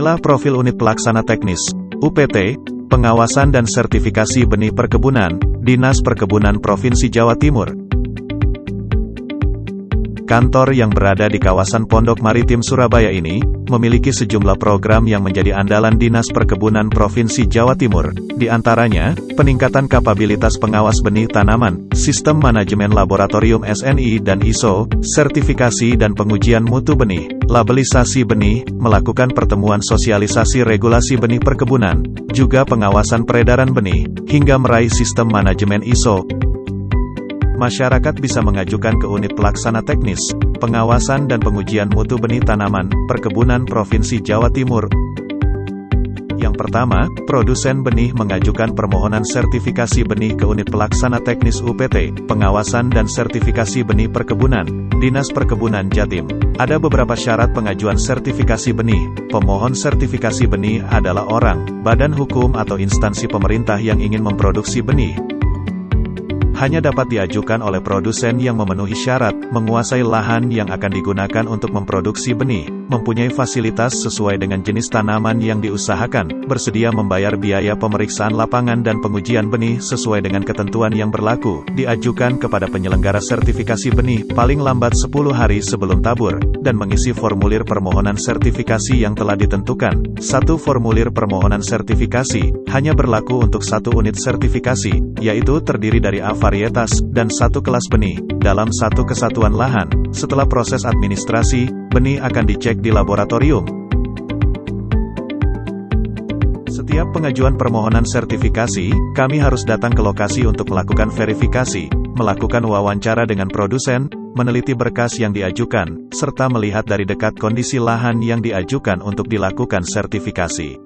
Inilah profil unit pelaksana teknis, UPT, pengawasan dan sertifikasi benih perkebunan, Dinas Perkebunan Provinsi Jawa Timur. Kantor yang berada di kawasan Pondok Maritim Surabaya ini, memiliki sejumlah program yang menjadi andalan Dinas Perkebunan Provinsi Jawa Timur, di antaranya, peningkatan kapabilitas pengawas benih tanaman, sistem manajemen laboratorium SNI dan ISO, sertifikasi dan pengujian mutu benih, labelisasi benih, melakukan pertemuan sosialisasi regulasi benih perkebunan, juga pengawasan peredaran benih, hingga meraih sistem manajemen ISO. Masyarakat bisa mengajukan ke unit pelaksana teknis, pengawasan dan pengujian mutu benih tanaman, perkebunan Provinsi Jawa Timur. Yang pertama, produsen benih mengajukan permohonan sertifikasi benih ke unit pelaksana teknis UPT, pengawasan dan sertifikasi benih perkebunan, Dinas Perkebunan Jatim. Ada beberapa syarat pengajuan sertifikasi benih. Pemohon sertifikasi benih adalah orang, badan hukum atau instansi pemerintah yang ingin memproduksi benih. Hanya dapat diajukan oleh produsen yang memenuhi syarat, menguasai lahan yang akan digunakan untuk memproduksi benih, mempunyai fasilitas sesuai dengan jenis tanaman yang diusahakan, bersedia membayar biaya pemeriksaan lapangan dan pengujian benih sesuai dengan ketentuan yang berlaku, diajukan kepada penyelenggara sertifikasi benih paling lambat 10 hari sebelum tabur, dan mengisi formulir permohonan sertifikasi yang telah ditentukan. Satu formulir permohonan sertifikasi, hanya berlaku untuk satu unit sertifikasi, yaitu terdiri dari varietas, dan satu kelas benih, dalam satu kesatuan lahan. Setelah proses administrasi, benih akan dicek di laboratorium. Setiap pengajuan permohonan sertifikasi, kami harus datang ke lokasi untuk melakukan verifikasi, melakukan wawancara dengan produsen, meneliti berkas yang diajukan, serta melihat dari dekat kondisi lahan yang diajukan untuk dilakukan sertifikasi.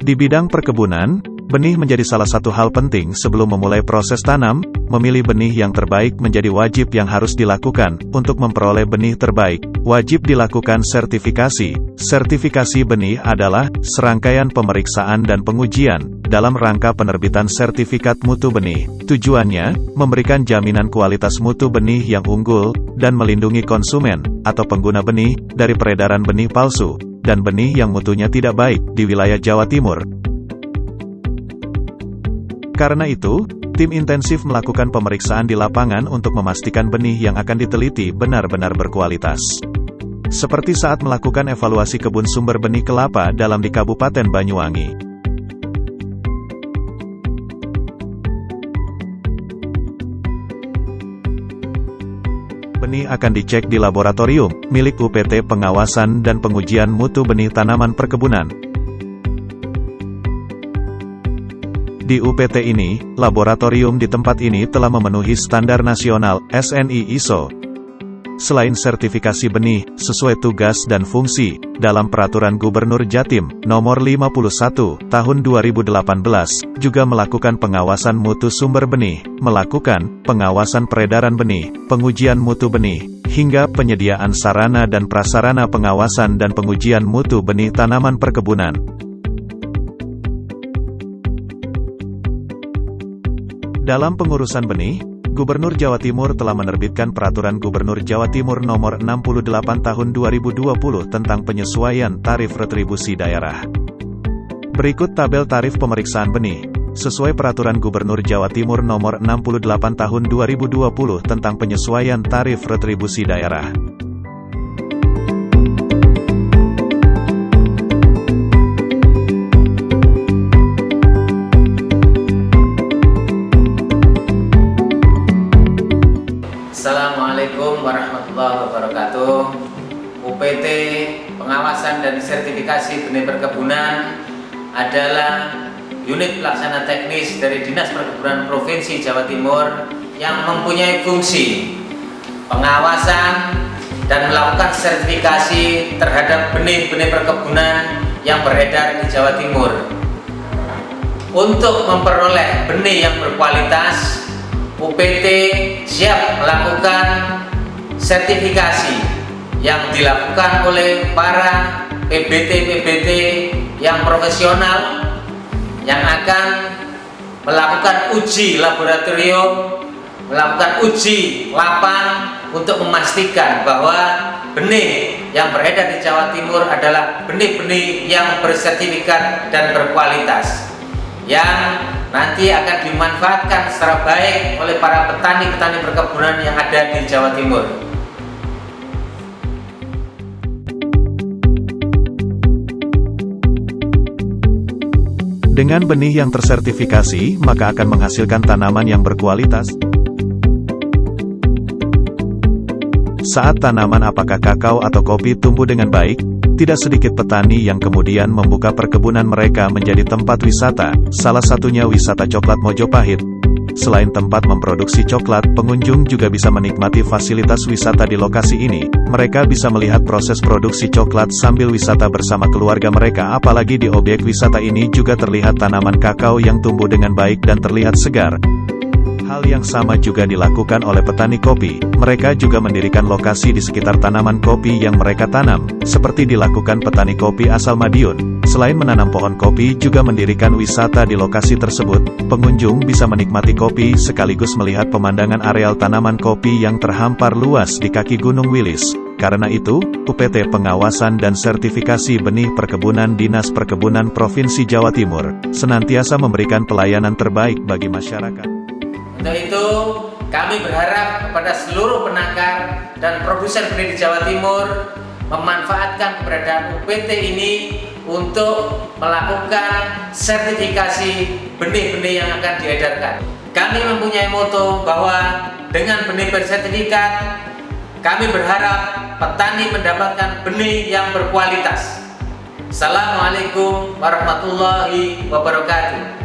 Di bidang perkebunan, benih menjadi salah satu hal penting sebelum memulai proses tanam. Memilih benih yang terbaik menjadi wajib yang harus dilakukan. Untuk memperoleh benih terbaik, wajib dilakukan sertifikasi. Sertifikasi benih adalah serangkaian pemeriksaan dan pengujian dalam rangka penerbitan sertifikat mutu benih. Tujuannya, memberikan jaminan kualitas mutu benih yang unggul, dan melindungi konsumen, atau pengguna benih, dari peredaran benih palsu, dan benih yang mutunya tidak baik, di wilayah Jawa Timur. Karena itu, tim intensif melakukan pemeriksaan di lapangan untuk memastikan benih yang akan diteliti benar-benar berkualitas. Seperti saat melakukan evaluasi kebun sumber benih kelapa dalam di Kabupaten Banyuwangi. Benih akan dicek di laboratorium, milik UPT Pengawasan dan Pengujian Mutu Benih Tanaman Perkebunan. Di UPT ini, laboratorium di tempat ini telah memenuhi standar nasional, SNI ISO. Selain sertifikasi benih, sesuai tugas dan fungsi, dalam Peraturan Gubernur Jatim, Nomor 51, Tahun 2018, juga melakukan pengawasan mutu sumber benih, melakukan pengawasan peredaran benih, pengujian mutu benih, hingga penyediaan sarana dan prasarana pengawasan dan pengujian mutu benih tanaman perkebunan. Dalam pengurusan benih, Gubernur Jawa Timur telah menerbitkan Peraturan Gubernur Jawa Timur Nomor 68 Tahun 2020 tentang penyesuaian tarif retribusi daerah. Berikut tabel tarif pemeriksaan benih, sesuai Peraturan Gubernur Jawa Timur Nomor 68 Tahun 2020 tentang penyesuaian tarif retribusi daerah. Assalamualaikum warahmatullahi wabarakatuh. UPT Pengawasan dan Sertifikasi Benih Perkebunan adalah unit pelaksana teknis dari Dinas Perkebunan Provinsi Jawa Timur yang mempunyai fungsi pengawasan dan melakukan sertifikasi terhadap benih-benih perkebunan yang beredar di Jawa Timur. Untuk memperoleh benih yang berkualitas, UPT siap melakukan sertifikasi yang dilakukan oleh para PBT yang profesional yang akan melakukan uji laboratorium, melakukan uji lapang untuk memastikan bahwa benih yang beredar di Jawa Timur adalah benih-benih yang bersertifikat dan berkualitas, yang nanti akan dimanfaatkan secara baik oleh para petani-petani perkebunan yang ada di Jawa Timur. Dengan benih yang tersertifikasi, maka akan menghasilkan tanaman yang berkualitas. Saat tanaman apakah kakao atau kopi tumbuh dengan baik, tidak sedikit petani yang kemudian membuka perkebunan mereka menjadi tempat wisata, salah satunya wisata coklat Mojopahit. Selain tempat memproduksi coklat, pengunjung juga bisa menikmati fasilitas wisata di lokasi ini. Mereka bisa melihat proses produksi coklat sambil wisata bersama keluarga mereka. Apalagi di objek wisata ini juga terlihat tanaman kakao yang tumbuh dengan baik dan terlihat segar. Hal yang sama juga dilakukan oleh petani kopi. Mereka juga mendirikan lokasi di sekitar tanaman kopi yang mereka tanam, seperti dilakukan petani kopi asal Madiun. Selain menanam pohon kopi, juga mendirikan wisata di lokasi tersebut. Pengunjung bisa menikmati kopi sekaligus melihat pemandangan areal tanaman kopi yang terhampar luas di kaki Gunung Wilis. Karena itu, UPT Pengawasan dan Sertifikasi Benih Perkebunan Dinas Perkebunan Provinsi Jawa Timur senantiasa memberikan pelayanan terbaik bagi masyarakat. Untuk itu, kami berharap kepada seluruh penangkar dan produsen benih di Jawa Timur memanfaatkan keberadaan UPT ini untuk melakukan sertifikasi benih-benih yang akan diedarkan. Kami mempunyai moto bahwa dengan benih bersertifikat, kami berharap petani mendapatkan benih yang berkualitas. Assalamualaikum warahmatullahi wabarakatuh.